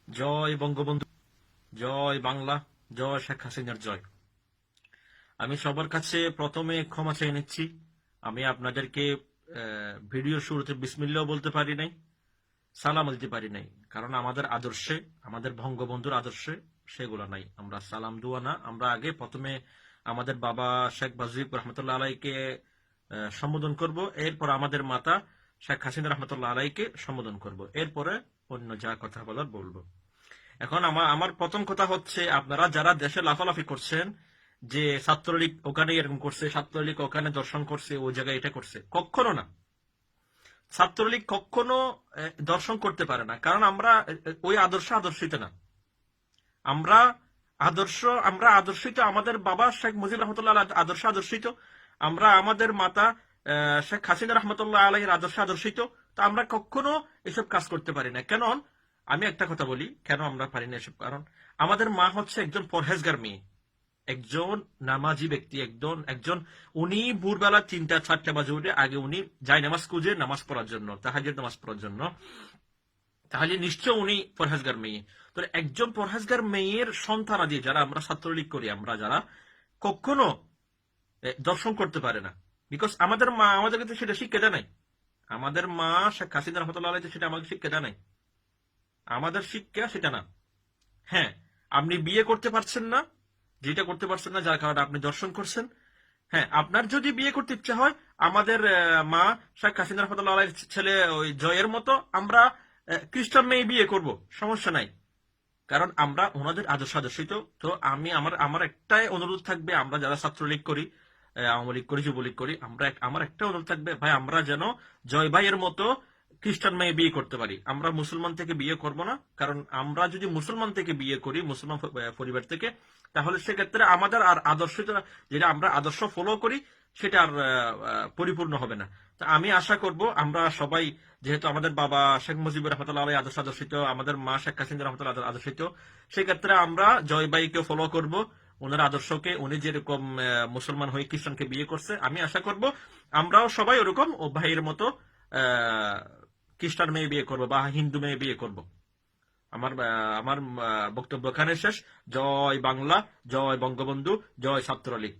জয় বঙ্গবন্ধু, জয় বাংলা, জয় শেখ হাসিনার জয়। আমি সবার কাছে প্রথমে ক্ষমা চেয়ে নিচ্ছি। আমি আপনাদেরকে ভিডিও শুরুতে বিসমিল্লাহ বলতে পারি নাই, সালাম দিতে পারি নাই, কারণ আমাদের আদর্শে, আমাদের বঙ্গবন্ধুর আদর্শে সেগুলো নাই। আমরা সালাম দুয়া না, আমরা আগে প্রথমে আমাদের বাবা শেখ মুজিব রহমতুল্লাহ আলাইকে সম্বোধন করব, এরপর আমাদের মাতা শেখ হাসিনা রহমতুল্লাহ আলাইকে সম্বোধন করব, এরপরে অন্য যা কথা বলার বলবো। এখন আমার প্রথম কথা হচ্ছে, আপনারা যারা দেশে লাফালাফি করছেন যে ছাত্রলীগ ওখানে এরকম করছে, ছাত্রলীগ ওখানে দর্শন করছে, ওই জায়গায় এটা করছে, কখনো না। ছাত্রলীগ কখনো দর্শন করতে পারে না, কারণ আমরা ওই আদর্শিত না। আমরা আমরা আদর্শিত, আমাদের বাবা শেখ মুজিব রহমতুল্লাহ আদর্শিত, আমরা আমাদের মাতা শেখ হাসিনা রহমতুল্লাহ আলাইহির আদর্শিত। তো আমরা কখনো এসব কাজ করতে পারি না। কেন? আমি একটা কথা বলি, কেন আমরা পারি না এসব। কারণ আমাদের মা হচ্ছে একজন পরহেজগার মেয়ে, একজন নামাজি ব্যক্তি, একজন উনি ভোরবেলা 3টা-4টা বাজে উঠে আগে উনি যায় নামাজ খুঁজে নামাজ পড়ার জন্য, তাহাজ্জুদ নামাজ পড়ার জন্য। তাহলে নিশ্চয় উনি পরহেজগার মেয়ে। তো একজন পরহেজগার মেয়ের সন্তানাদি যারা আমরা ছাত্রলীগ করি, আমরা যারা কখনো দর্শন করতে পারে না। বিকজ আমাদের মা আমাদেরকে তো সেটা শিক্ষা দেয় নাই। আমাদের মা শেখ হাসিনা রহমতুল্লাহ আলাইহি সেটা আমাকে শিক্ষা দেয় নাই। আমাদের শিক্ষা সেটা না। হ্যাঁ, আপনি বিয়ে করতে পারছেন না, যেটা করতে পারছেন না, যার কারণে আপনি দর্শন করছেন। হ্যাঁ, আপনার যদি বিয়ে করতে ইচ্ছা হয়, আমাদের মা শেখ হাসিনা রহমতুল্লাহ আলাইহির ছেলে ওই জয়ের মতো আমরা খ্রিস্টান মেয়ে বিয়ে করব, সমস্যা নাই। কারণ আমরা ওনাদের আদর্শিত। তো আমি আমার আমার একটাই অনুরোধ থাকবে, আমরা যারা ছাত্রলীগ করি, আওয়ামী লীগ করি, যুবলীগ করি, আমার একটা অনুরোধ থাকবে, ভাই আমরা যেন জয় ভাইয়ের মতো খ্রিস্টান মেয়ে বিয়ে করতে পারি। আমরা মুসলমান থেকে বিয়ে করব না, কারণ আমরা যদি মুসলমান থেকে বিয়ে করি, মুসলমান পরিবার থেকে, তাহলে সেক্ষেত্রে আমাদের আর যেটা আমরা আদর্শ ফলো করি সেটা আর পরিপূর্ণ হবে না। তো আমি আশা করব আমরা সবাই, যেহেতু আমাদের বাবা শেখ মুজিবুর রহমতুল্লাহ আলাইহি আদর্শিত, আমাদের মা শেখ হাসিনা রহমতুল্লাহ আদর্শিত, সেক্ষেত্রে আমরা জয় ভাইকে ফলো করব, ওনার আদর্শকে। উনি যেরকম মুসলমান হয়ে খ্রিস্টানকে বিয়ে করছে, আমি আশা করব আমরাও সবাই ওরকম ও ভাইয়ের মতো খ্রিস্টান মেয়ে বিয়ে করব বা হিন্দু মেয়ে বিয়ে করব। আমার আমার বক্তব্য এখানে শেষ। জয় বাংলা, জয় বঙ্গবন্ধু, জয় ছাত্রলীগ।